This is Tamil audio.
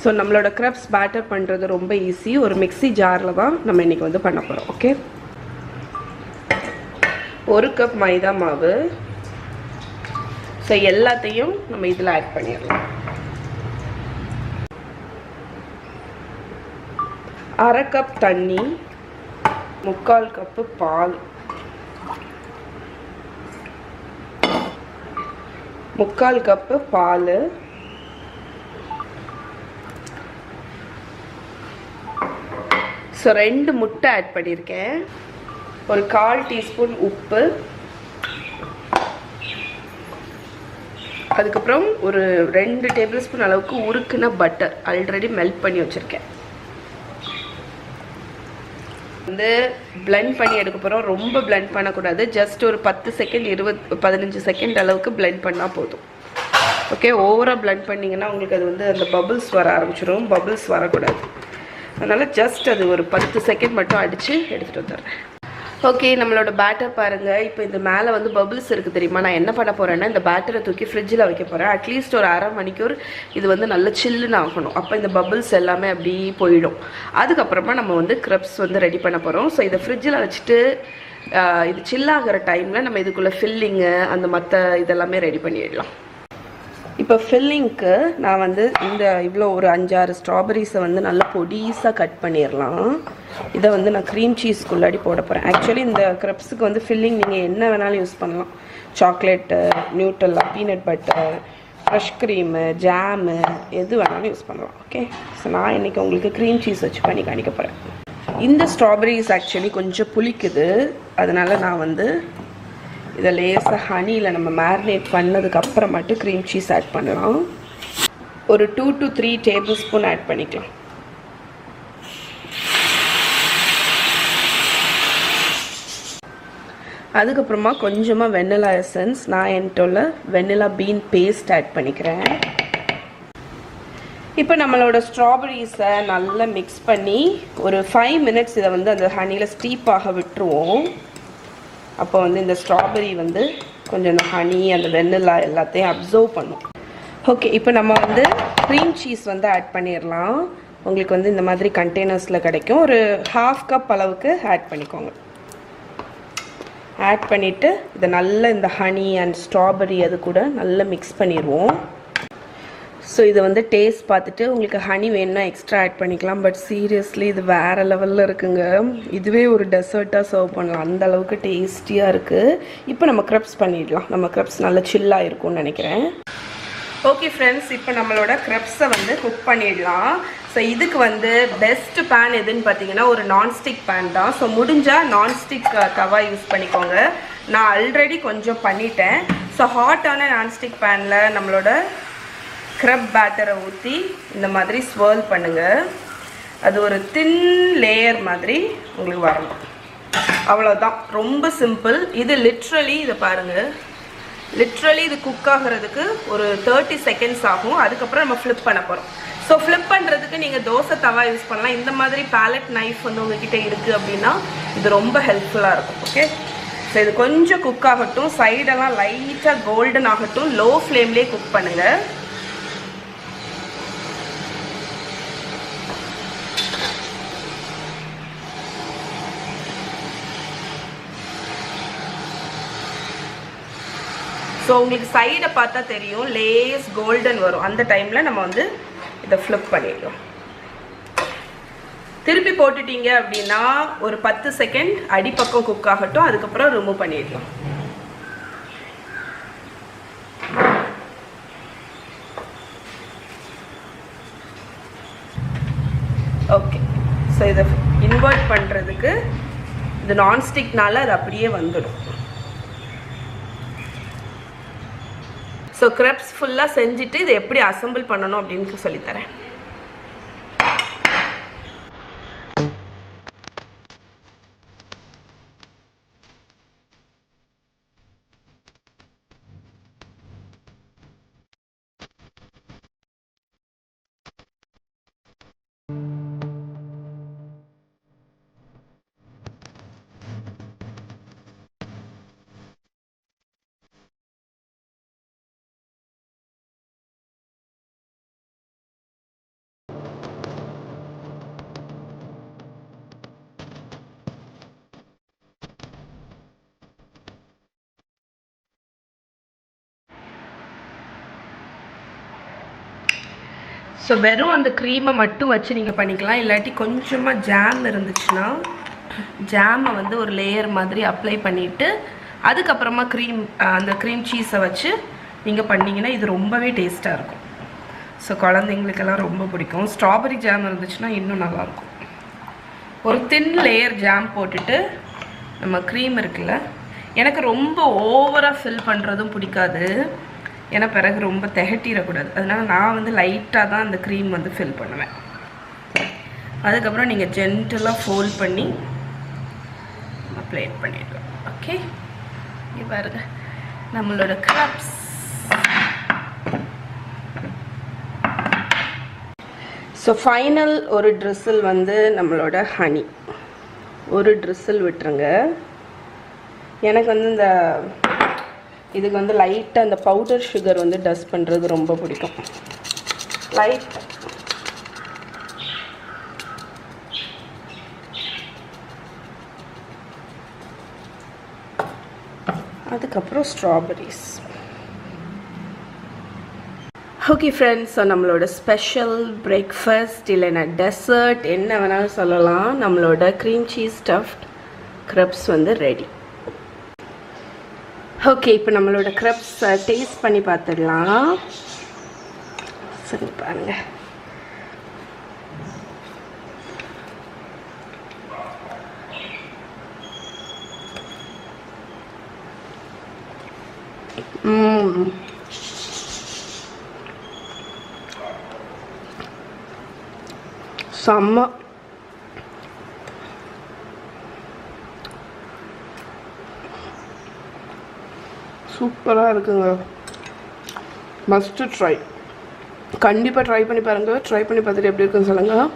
ஸோ நம்மளோட க்ரப்ஸ் பேட்டர் பண்ணுறது ரொம்ப ஈஸி. ஒரு மிக்ஸி ஜாரில் தான் நம்ம இன்றைக்கி வந்து பண்ண போகிறோம். ஓகே, 1 கப் மைதா மாவு. ஸோ எல்லாத்தையும் நம்ம இதில் ஆட் பண்ணிடலாம். 1/2 கப் தண்ணி, 3/4 கப்பு பால், 3/4 கப்பு பால், ஸோ 2 முட்டை ஆட் பண்ணியிருக்கேன், ஒரு 1/4 டீஸ்பூன் உப்பு, அதுக்கப்புறம் ஒரு 2 டேபிள் ஸ்பூன் அளவுக்கு உருக்குன பட்டர் ஆல்ரெடி மெல்ட் பண்ணி வச்சுருக்கேன். வந்து பிளெண்ட் பண்ணி எடுக்க போகிறோம். ரொம்ப பிளெண்ட் பண்ணக்கூடாது, ஜஸ்ட் ஒரு 10 செகண்ட் 15 செகண்ட் அளவுக்கு பிளெண்ட் பண்ணால் போதும். ஓகே, ஓவராக பிளெண்ட் பண்ணிங்கன்னா உங்களுக்கு அது வந்து அந்த பபுள்ஸ் வர ஆரம்பிச்சிடும். பபுள்ஸ் வரக்கூடாது, அதனால் ஜஸ்ட் அது ஒரு 10 செகண்ட் மட்டும் அடித்து எடுத்துகிட்டு வந்துடுறேன். ஓகே, நம்மளோட பேட்டர் பாருங்கள். இப்போ இந்த மேலே வந்து பபுள்ஸ் இருக்குது தெரியுமா? நான் என்ன பண்ண போகிறேன்னா இந்த பேட்டரை தூக்கி ஃப்ரிட்ஜில் வைக்க போகிறேன். அட்லீஸ்ட் ஒரு 1/2 மணிக்கூர் இது வந்து நல்ல சில்லுன்னு ஆகணும். அப்போ இந்த பபுள்ஸ் எல்லாமே அப்படி போயிடும். அதுக்கப்புறமா நம்ம வந்து க்ரப்ஸ் வந்து ரெடி பண்ண போகிறோம். ஸோ இதை ஃப்ரிட்ஜில் வச்சுட்டு இது சில்லாகிற டைமில் நம்ம இதுக்குள்ளே ஃபில்லிங்கு அந்த மற்ற இதெல்லாமே ரெடி பண்ணிடலாம். இப்போ ஃபில்லிங்க்கு நான் வந்து இந்த இவ்வளோ ஒரு 5-6 ஸ்ட்ராபெரிஸை வந்து நல்லா பொடிசாக கட் பண்ணிடலாம். இதை வந்து நான் க்ரீம் சீஸ்க்குள்ளாடி போட போகிறேன். ஆக்சுவலி இந்த க்ரப்ஸுக்கு வந்து ஃபில்லிங் நீங்கள் என்ன வேணாலும் யூஸ் பண்ணலாம். சாக்லேட்டு, நியூட்ரல்லா, peanut butter, fresh cream, jam, எது வேணாலும் யூஸ் பண்ணலாம். ஓகே, ஸோ நான் இன்றைக்கி உங்களுக்கு க்ரீம் சீஸ் வச்சு பண்ணி காணிக்க போகிறேன். இந்த ஸ்ட்ராபெரிஸ் ஆக்சுவலி கொஞ்சம் புளிக்குது, அதனால் நான் வந்து இதை லேசாக ஹனியில் நம்ம மேரினேட் பண்ணதுக்கு அப்புறம் மட்டும் க்ரீம் சீஸ் ஆட் பண்ணலாம். ஒரு 2 to 3 டேபிள் ஸ்பூன் ஆட் பண்ணிக்கலாம். அதுக்கப்புறமா கொஞ்சமாக வெண்ணிலா எசன்ஸ், நான் என்கிட்ட வெண்ணிலா பீன் பேஸ்ட் ஆட் பண்ணிக்கிறேன். இப்போ நம்மளோட ஸ்ட்ராபெரிஸை நல்லா மிக்ஸ் பண்ணி ஒரு 5 மினிட்ஸ் இதை வந்து அந்த ஹனியில் ஸ்டீப்பாக விட்டுருவோம். அப்போ வந்து இந்த ஸ்ட்ராபெரி வந்து கொஞ்சம் இந்த ஹனி அந்த வெண்ணிலா எல்லாத்தையும் அப்சர்வ் பண்ணும். ஓகே, இப்போ நம்ம வந்து க்ரீம் சீஸ் வந்து ஆட் பண்ணிடலாம். உங்களுக்கு வந்து இந்த மாதிரி கண்டெய்னர்ஸில் கிடைக்கும். ஒரு 1/2 கப் அளவுக்கு ஆட் பண்ணிக்கோங்க. ஆட் பண்ணிவிட்டு இதை நல்லா இந்த ஹனி அண்ட் ஸ்ட்ராபெரி அது கூட நல்லா மிக்ஸ் பண்ணிடுவோம். ஸோ இதை வந்து டேஸ்ட் பார்த்துட்டு உங்களுக்கு ஹனி வேணும்னா எக்ஸ்ட்ரா ஆட் பண்ணிக்கலாம். பட் சீரியஸ்லி இது வேறு லெவலில் இருக்குங்க. இதுவே ஒரு டெசர்ட்டாக சர்வ் பண்ணலாம், அந்த அளவுக்கு டேஸ்டியாக இருக்குது. இப்போ நம்ம க்ரப்ஸ் பண்ணிடலாம். நம்ம க்ரப்ஸ் நல்லா சில்லாக இருக்கும்னு நினைக்கிறேன். ஓகே ஃப்ரெண்ட்ஸ், இப்போ நம்மளோட க்ரப்ஸை வந்து குக் பண்ணிடலாம். ஸோ இதுக்கு வந்து பெஸ்ட் பேன் எதுன்னு பார்த்தீங்கன்னா ஒரு நான்ஸ்டிக் பேன் தான். ஸோ முடிஞ்சால் நான்ஸ்டிக் தவா யூஸ் பண்ணிக்கோங்க. நான் ஆல்ரெடி கொஞ்சம் பண்ணிட்டேன். ஸோ ஹாட்டான நான்ஸ்டிக் பேனில் நம்மளோட க்ரப் பேட்டரை ஊற்றி இந்த மாதிரி ஸ்வர்ல் பண்ணுங்கள். அது ஒரு தின் லேயர் மாதிரி உங்களுக்கு வரணும். அவ்வளோதான், ரொம்ப சிம்பிள். இது லிட்ரலி இதை பாருங்கள், லிட்ரலி இது குக் ஆகிறதுக்கு ஒரு 30 செகண்ட்ஸ் ஆகும். அதுக்கப்புறம் நம்ம ஃப்ளிப் பண்ண போகிறோம். ஸோ ஃப்ளிப் பண்ணுறதுக்கு நீங்கள் தோசை தவா யூஸ் பண்ணலாம். இந்த மாதிரி பேலட் நைஃப் வந்து உங்ககிட்ட இருக்குது அப்படின்னா இது ரொம்ப ஹெல்ப்ஃபுல்லாக இருக்கும். ஓகே, ஸோ இது கொஞ்சம் குக் ஆகட்டும், சைடெல்லாம் லைட்டாக கோல்டன் ஆகட்டும். லோ ஃப்ளேம்லேயே குக் பண்ணுங்கள். ஸோ உங்களுக்கு சைடை பார்த்தா தெரியும், லேஸ் கோல்டன் வரும். அந்த டைமில் நம்ம வந்து இதை ஃப்ளிப் பண்ணிடலாம். திருப்பி போட்டுட்டீங்க அப்படின்னா ஒரு 10 செகண்ட் அடிப்பக்கம் குக் ஆகட்டும். அதுக்கப்புறம் ரிமூவ் பண்ணிடலாம். ஓகே, ஸோ இதை இன்வெர்ட் பண்ணுறதுக்கு இது நான்ஸ்டிக்னால அது அப்படியே வந்துடும். ஸோ க்ரப்ஸ் ஃபுல்லாக செஞ்சுட்டு இதை எப்படி அசம்பிள் பண்ணணும் அப்படின்னு சொல்லித்தரேன். ஸோ வெறும் அந்த க்ரீமை மட்டும் வச்சு நீங்கள் பண்ணிக்கலாம். இல்லாட்டி கொஞ்சமாக ஜாம் இருந்துச்சுன்னா ஜாமை வந்து ஒரு லேயர் மாதிரி அப்ளை பண்ணிவிட்டு அதுக்கப்புறமா அந்த க்ரீம் சீஸை வச்சு நீங்கள் பண்ணிங்கன்னா இது ரொம்பவே டேஸ்ட்டாக இருக்கும். ஸோ குழந்தைங்களுக்கெல்லாம் ரொம்ப பிடிக்கும். ஸ்ட்ராபெரி ஜாம் இருந்துச்சுன்னா இன்னும் நல்லாயிருக்கும். ஒரு தின் லேயர் ஜாம் போட்டுட்டு நம்ம க்ரீம் இருக்குல்ல, எனக்கு ரொம்ப ஓவராக ஃபில் பண்ணுறதும் பிடிக்காது, ஏன்னா பிறகு ரொம்ப திகட்டிடக்கூடாது. அதனால் நான் வந்து லைட்டாக தான் அந்த க்ரீம் வந்து ஃபில் பண்ணுவேன். அதுக்கப்புறம் நீங்கள் ஜென்டலாக ஃபோல்ட் பண்ணி அப்ளை பண்ணிடலாம். ஓகே, இங்கே பாருங்க நம்மளோட கிராப்ஸ். ஸோ ஃபைனல் ஒரு ட்ரிசில் வந்து நம்மளோட ஹனி ஒரு ட்ரிசில் விட்டுருங்க. எனக்கு வந்து இந்த இதுக்கு வந்து லைட்டாக அந்த பவுடர் சுகர் வந்து டஸ்ட் பண்ணுறது ரொம்ப பிடிக்கும். லைட் அதுக்கப்புறம் ஸ்ட்ராபெரிஸ். ஓகே ஃப்ரெண்ட்ஸ், ஸோ நம்மளோட ஸ்பெஷல் பிரேக்ஃபாஸ்ட் இல்லைன்னா டெசர்ட் என்ன வேணாலும் சொல்லலாம், நம்மளோட க்ரீம் சீஸ் ஸ்டஃப்ட் க்ரப்ஸ் வந்து ரெடி. ஓகே, இப்போ நம்மளோட க்ரப்ஸ் டேஸ்ட் பண்ணி பார்த்துடலாம். சரி பாருங்க. செம்ம சூப்பராக இருக்குங்க. Must try. கண்டிப்பாக ட்ரை பண்ணி பாருங்கள். ட்ரை பண்ணி பார்த்துட்டு எப்படி இருக்குன்னு சொல்லுங்கள்.